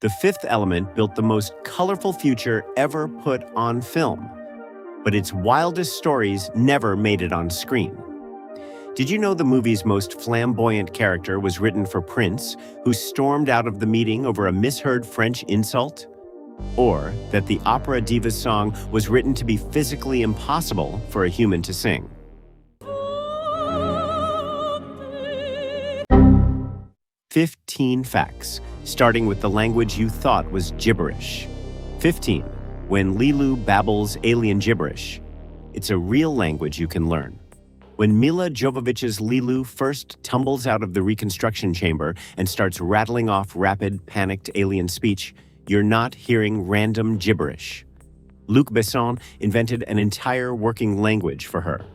The Fifth Element built the most colorful future ever put on film, but its wildest stories never made it on screen. Did you know the movie's most flamboyant character was written for Prince, who stormed out of the meeting over a misheard French insult? Or that the opera diva's song was written to be physically impossible for a human to sing? 15 facts, starting with the language you thought was gibberish. 15. When Lilu babbles alien gibberish. It's a real language you can learn. When Mila Jovovich's Lilu first tumbles out of the reconstruction chamber and starts rattling off rapid, panicked alien speech, you're not hearing random gibberish. Luc Besson invented an entire working language for her.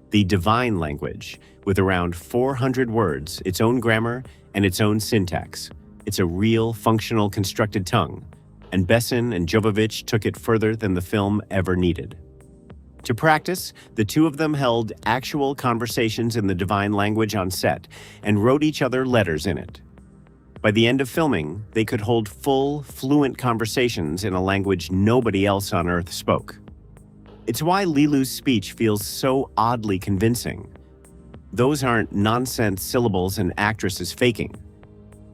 The divine language, with around 400 words, its own grammar, and its own syntax. It's a real, functional, constructed tongue, and Besson and Jovovich took it further than the film ever needed. To practice, the two of them held actual conversations in the divine language on set and wrote each other letters in it. By the end of filming, they could hold full, fluent conversations in a language nobody else on Earth spoke. It's why Lilu's speech feels so oddly convincing. Those aren't nonsense syllables an actress is faking.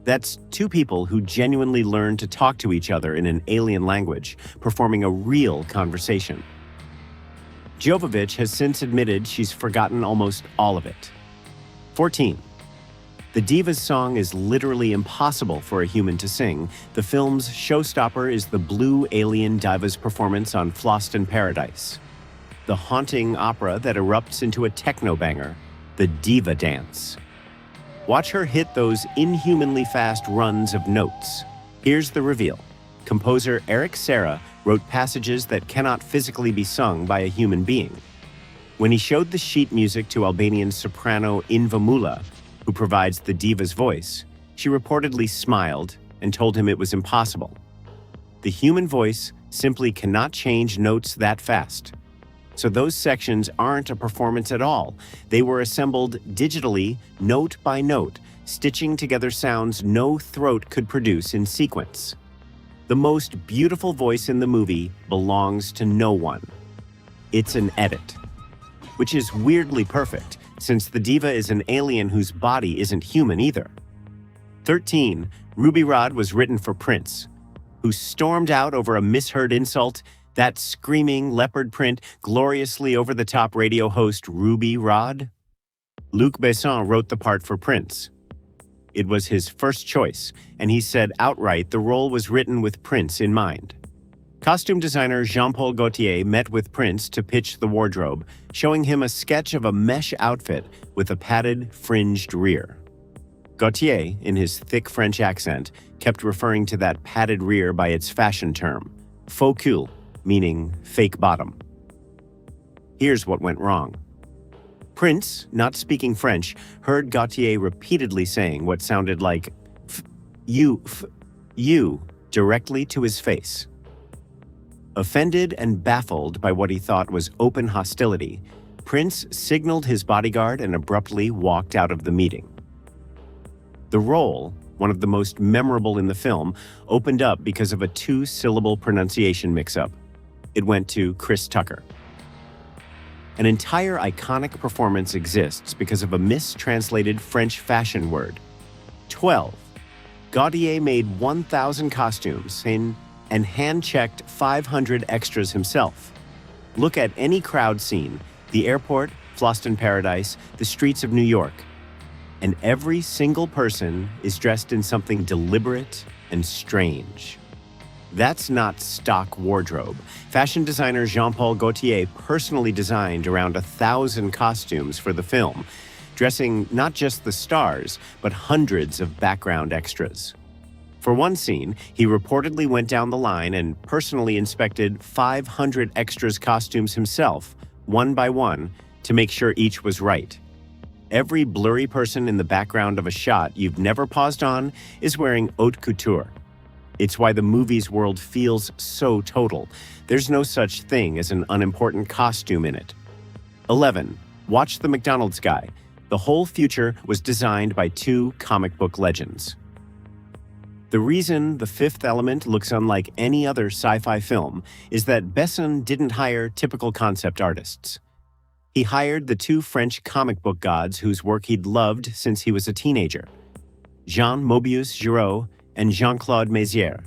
That's two people who genuinely learned to talk to each other in an alien language, performing a real conversation. Jovovich has since admitted she's forgotten almost all of it. 14. The diva's song is literally impossible for a human to sing. The film's showstopper is the blue alien diva's performance on Fhloston Paradise, the haunting opera that erupts into a techno-banger, the diva dance. Watch her hit those inhumanly fast runs of notes. Here's the reveal. Composer Eric Serra wrote passages that cannot physically be sung by a human being. When he showed the sheet music to Albanian soprano Inva Mula, who provides the diva's voice, she reportedly smiled and told him it was impossible. The human voice simply cannot change notes that fast. So those sections aren't a performance at all. They were assembled digitally, note by note, stitching together sounds no throat could produce in sequence. The most beautiful voice in the movie belongs to no one. It's an edit, which is weirdly perfect, since the diva is an alien whose body isn't human either. 13. Ruby Rod was written for Prince, who stormed out over a misheard insult. That screaming leopard print, gloriously over-the-top radio host Ruby Rod? Luc Besson wrote the part for Prince. It was his first choice, and he said outright the role was written with Prince in mind. Costume designer Jean-Paul Gaultier met with Prince to pitch the wardrobe, showing him a sketch of a mesh outfit with a padded, fringed rear. Gaultier, in his thick French accent, kept referring to that padded rear by its fashion term, faux cul, meaning fake bottom. Here's what went wrong. Prince, not speaking French, heard Gaultier repeatedly saying what sounded like you directly to his face. Offended and baffled by what he thought was open hostility, Prince signaled his bodyguard and abruptly walked out of the meeting. The role, one of the most memorable in the film, opened up because of a two-syllable pronunciation mix-up. It went to Chris Tucker. An entire iconic performance exists because of a mistranslated French fashion word. 12. Gaultier made 1,000 costumes and hand-checked 500 extras himself. Look at any crowd scene, the airport, Fhloston Paradise, the streets of New York, and every single person is dressed in something deliberate and strange. That's not stock wardrobe. Fashion designer Jean-Paul Gaultier personally designed around 1,000 costumes for the film, dressing not just the stars, but hundreds of background extras. For one scene, he reportedly went down the line and personally inspected 500 extras' costumes himself, one by one, to make sure each was right. Every blurry person in the background of a shot you've never paused on is wearing haute couture. It's why the movie's world feels so total. There's no such thing as an unimportant costume in it. 11. Watch the McDonald's guy. The whole future was designed by two comic book legends. The reason The Fifth Element looks unlike any other sci-fi film is that Besson didn't hire typical concept artists. He hired the two French comic book gods whose work he'd loved since he was a teenager, Jean Mobius Giraud and Jean-Claude Mézières.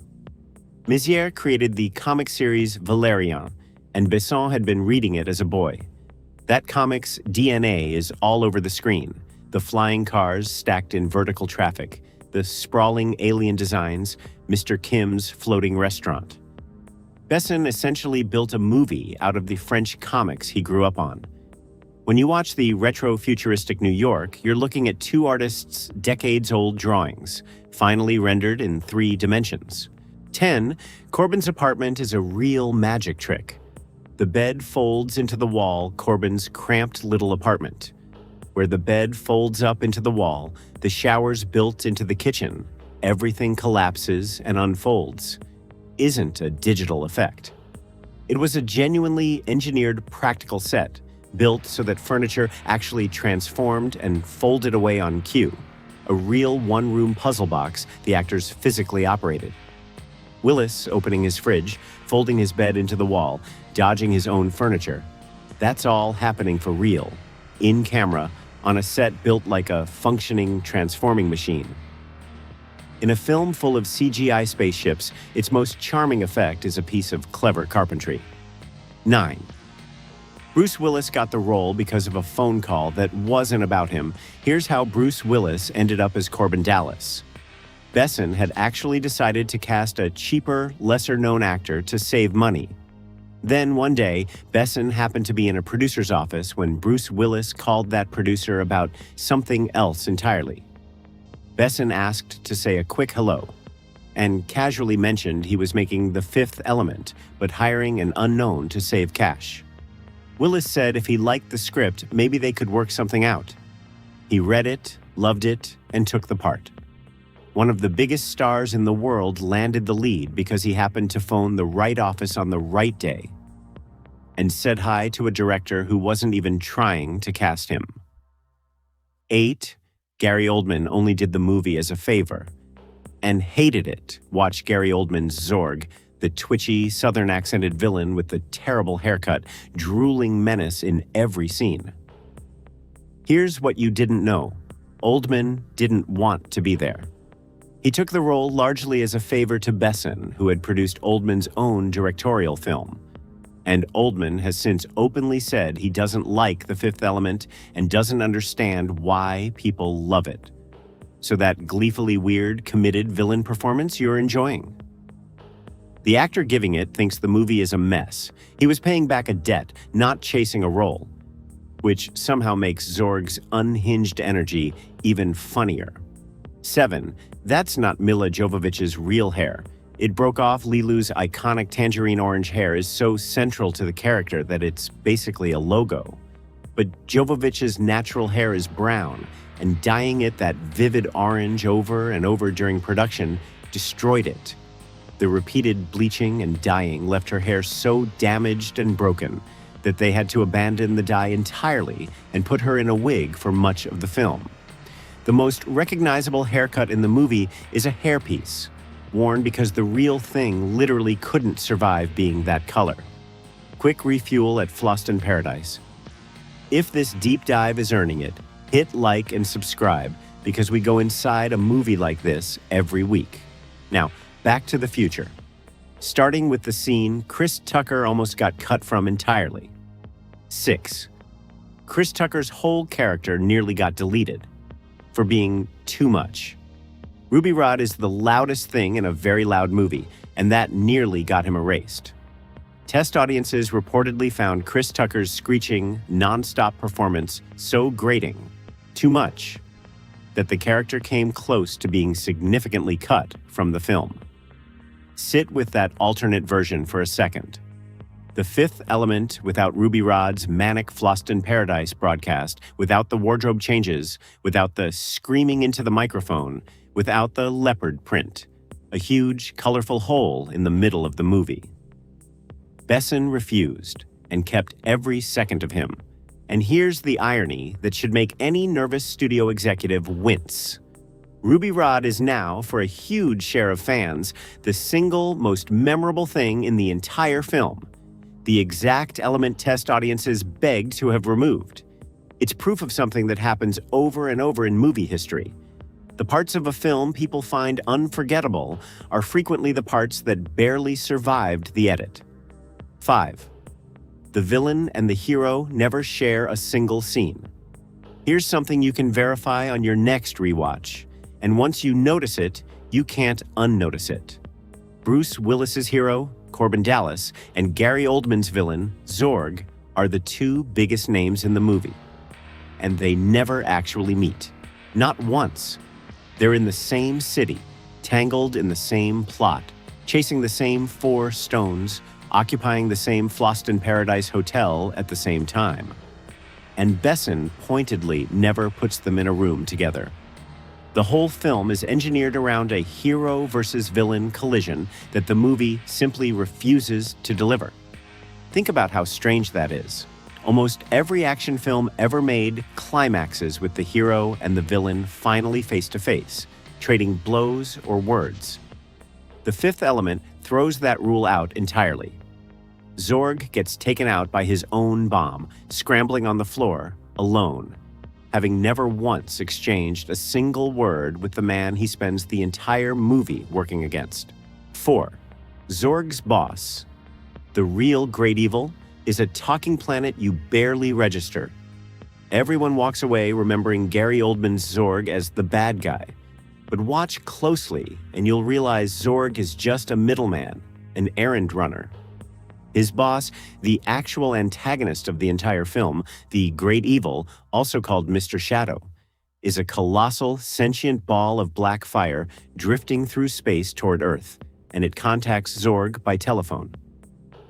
Mézières created the comic series Valérian, and Besson had been reading it as a boy. That comic's DNA is all over the screen, the flying cars stacked in vertical traffic, the sprawling alien designs, Mr. Kim's floating restaurant. Besson essentially built a movie out of the French comics he grew up on. When you watch the retro-futuristic New York, you're looking at two artists' decades-old drawings, finally rendered in 3 dimensions. 10. Corbin's apartment is a real magic trick. The bed folds into the wall Corbin's cramped little apartment. Where the bed folds up into the wall, the shower's built into the kitchen. Everything collapses and unfolds. Isn't a digital effect. It was a genuinely engineered practical set, built so that furniture actually transformed and folded away on cue. A real one-room puzzle box the actors physically operated. Willis opening his fridge, folding his bed into the wall, dodging his own furniture. That's all happening for real, in camera, on a set built like a functioning, transforming machine. In a film full of CGI spaceships, its most charming effect is a piece of clever carpentry. 9. Bruce Willis got the role because of a phone call that wasn't about him. Here's how Bruce Willis ended up as Corbin Dallas. Besson had actually decided to cast a cheaper, lesser-known actor to save money. Then one day, Besson happened to be in a producer's office when Bruce Willis called that producer about something else entirely. Besson asked to say a quick hello, and casually mentioned he was making The Fifth Element, but hiring an unknown to save cash. Willis said if he liked the script, maybe they could work something out. He read it, loved it, and took the part. One of the biggest stars in the world landed the lead because he happened to phone the right office on the right day and said hi to a director who wasn't even trying to cast him. 8. Gary Oldman only did the movie as a favor and hated it. Watch Gary Oldman's Zorg, the twitchy, southern-accented villain with the terrible haircut, drooling menace in every scene. Here's what you didn't know. Oldman didn't want to be there. He took the role largely as a favor to Besson, who had produced Oldman's own directorial film. And Oldman has since openly said he doesn't like The Fifth Element and doesn't understand why people love it. So that gleefully weird, committed villain performance you're enjoying. The actor giving it thinks the movie is a mess. He was paying back a debt, not chasing a role, which somehow makes Zorg's unhinged energy even funnier. 7. That's not Milla Jovovich's real hair. It broke off. Lilu's iconic tangerine orange hair is so central to the character that it's basically a logo. But Jovovich's natural hair is brown, and dyeing it that vivid orange over and over during production destroyed it. The repeated bleaching and dyeing left her hair so damaged and broken that they had to abandon the dye entirely and put her in a wig for much of the film. The most recognizable haircut in the movie is a hairpiece, worn because the real thing literally couldn't survive being that color. Quick refuel at Floston Paradise. If this deep dive is earning it, hit like and subscribe because we go inside a movie like this every week. Now, back to the future. Starting with the scene Chris Tucker almost got cut from entirely. 6. Chris Tucker's whole character nearly got deleted for being too much. Ruby Rhod is the loudest thing in a very loud movie, and that nearly got him erased. Test audiences reportedly found Chris Tucker's screeching, non-stop performance so grating, too much, that the character came close to being significantly cut from the film. Sit with that alternate version for a second. The Fifth Element without Ruby Rhod's manic Floston Paradise broadcast, without the wardrobe changes, without the screaming into the microphone, without the leopard print. A huge, colorful hole in the middle of the movie. Besson refused and kept every second of him. And here's the irony that should make any nervous studio executive wince. Ruby Rod is now, for a huge share of fans, the single most memorable thing in the entire film. The exact element test audiences begged to have removed. It's proof of something that happens over and over in movie history. The parts of a film people find unforgettable are frequently the parts that barely survived the edit. 5. The villain and the hero never share a single scene. Here's something you can verify on your next rewatch, and once you notice it, you can't unnotice it. Bruce Willis's hero, Corbin Dallas, and Gary Oldman's villain, Zorg, are the two biggest names in the movie. And they never actually meet. Not once. They're in the same city, tangled in the same plot, chasing the same 4 stones, occupying the same Floston Paradise Hotel at the same time. And Besson pointedly never puts them in a room together. The whole film is engineered around a hero versus villain collision that the movie simply refuses to deliver. Think about how strange that is. Almost every action film ever made climaxes with the hero and the villain finally face to face, trading blows or words. The Fifth Element throws that rule out entirely. Zorg gets taken out by his own bomb, scrambling on the floor, alone, having never once exchanged a single word with the man he spends the entire movie working against. 4. Zorg's boss, the real great evil, is a talking planet you barely register. Everyone walks away remembering Gary Oldman's Zorg as the bad guy. But watch closely and you'll realize Zorg is just a middleman, an errand runner. His boss, the actual antagonist of the entire film, the Great Evil, also called Mr. Shadow, is a colossal, sentient ball of black fire drifting through space toward Earth, and it contacts Zorg by telephone.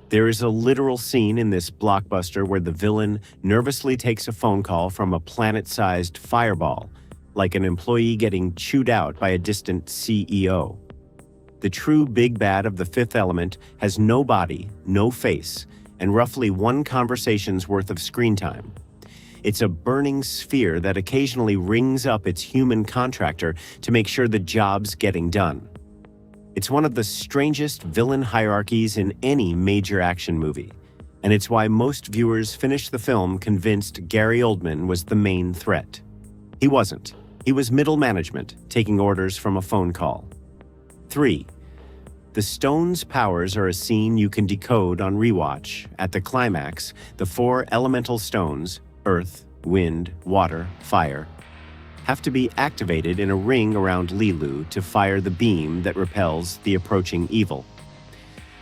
There is a literal scene in this blockbuster where the villain nervously takes a phone call from a planet-sized fireball, like an employee getting chewed out by a distant CEO. The true big bad of the Fifth Element has no body, no face, and roughly 1 conversation's worth of screen time. It's a burning sphere that occasionally rings up its human contractor to make sure the job's getting done. It's one of the strangest villain hierarchies in any major action movie, and it's why most viewers finish the film convinced Gary Oldman was the main threat. He wasn't. He was middle management, taking orders from a phone call. 3. The stone's powers are a scene you can decode on rewatch. At the climax, the 4 elemental stones, earth, wind, water, fire, have to be activated in a ring around Lilu to fire the beam that repels the approaching evil.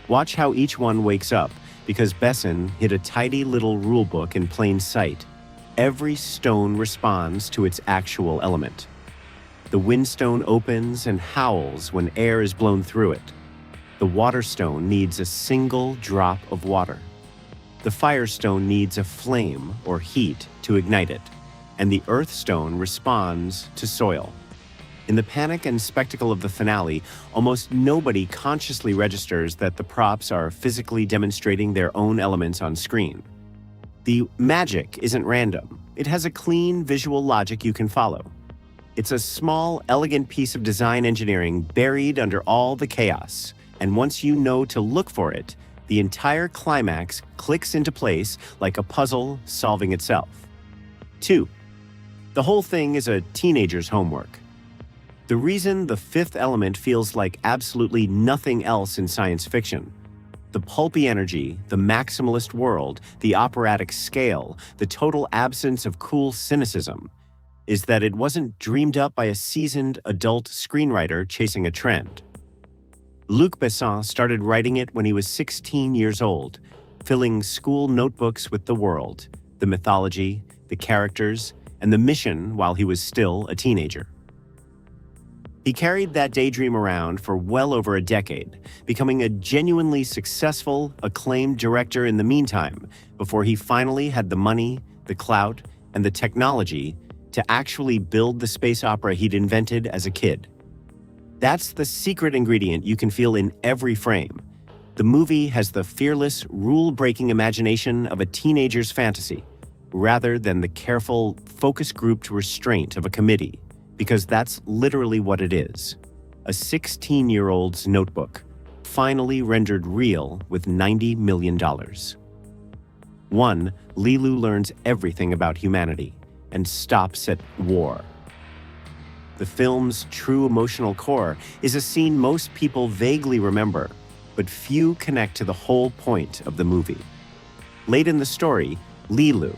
Watch how each one wakes up, because Besson hid a tidy little rulebook in plain sight. Every stone responds to its actual element. The windstone opens and howls when air is blown through it. The water stone needs a single drop of water. The fire stone needs a flame or heat to ignite it, and the earth stone responds to soil. In the panic and spectacle of the finale, almost nobody consciously registers that the props are physically demonstrating their own elements on screen. The magic isn't random. It has a clean visual logic you can follow. It's a small, elegant piece of design engineering buried under all the chaos. And once you know to look for it, the entire climax clicks into place like a puzzle solving itself. 2. The whole thing is a teenager's homework. The reason The Fifth Element feels like absolutely nothing else in science fiction, the pulpy energy, the maximalist world, the operatic scale, the total absence of cool cynicism, is that it wasn't dreamed up by a seasoned adult screenwriter chasing a trend. Luc Besson started writing it when he was 16 years old, filling school notebooks with the world, the mythology, the characters, and the mission while he was still a teenager. He carried that daydream around for well over a decade, becoming a genuinely successful, acclaimed director in the meantime, before he finally had the money, the clout, and the technology to actually build the space opera he'd invented as a kid. That's the secret ingredient you can feel in every frame. The movie has the fearless, rule-breaking imagination of a teenager's fantasy, rather than the careful, focus-grouped restraint of a committee, because that's literally what it is. A 16-year-old's notebook, finally rendered real with $90 million. 1. Lilu learns everything about humanity and stops at war. The film's true emotional core is a scene most people vaguely remember, but few connect to the whole point of the movie. Late in the story, Lilu,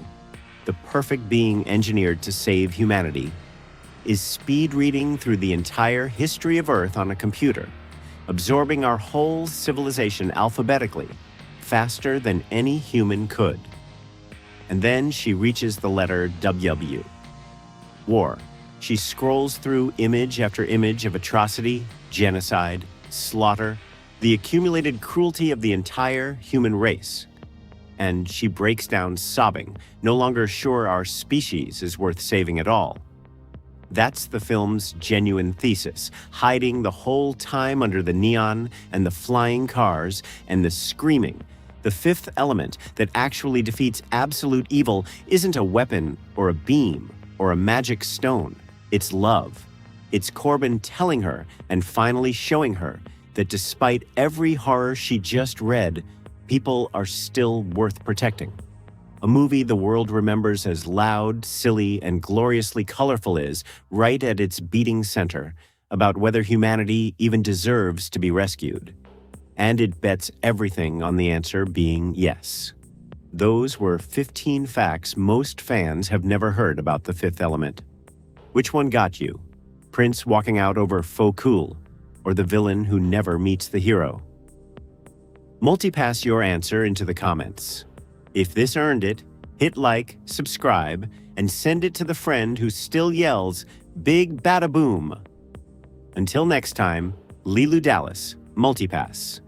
the perfect being engineered to save humanity, is speed reading through the entire history of Earth on a computer, absorbing our whole civilization alphabetically, faster than any human could. And then she reaches the letter W. War. She scrolls through image after image of atrocity, genocide, slaughter, the accumulated cruelty of the entire human race. And she breaks down sobbing, no longer sure our species is worth saving at all. That's the film's genuine thesis, hiding the whole time under the neon and the flying cars and the screaming. The fifth element that actually defeats absolute evil isn't a weapon or a beam or a magic stone. It's love. It's Corbin telling her and finally showing her that despite every horror she just read, people are still worth protecting. A movie the world remembers as loud, silly, and gloriously colorful is right at its beating center about whether humanity even deserves to be rescued. And it bets everything on the answer being yes. Those were 15 facts most fans have never heard about The Fifth Element. Which one got you? Prince walking out over faux cool, or the villain who never meets the hero? Multipass your answer into the comments. If this earned it, hit like, subscribe, and send it to the friend who still yells, "Big Bada Boom!" Until next time, Lilu Dallas, Multipass.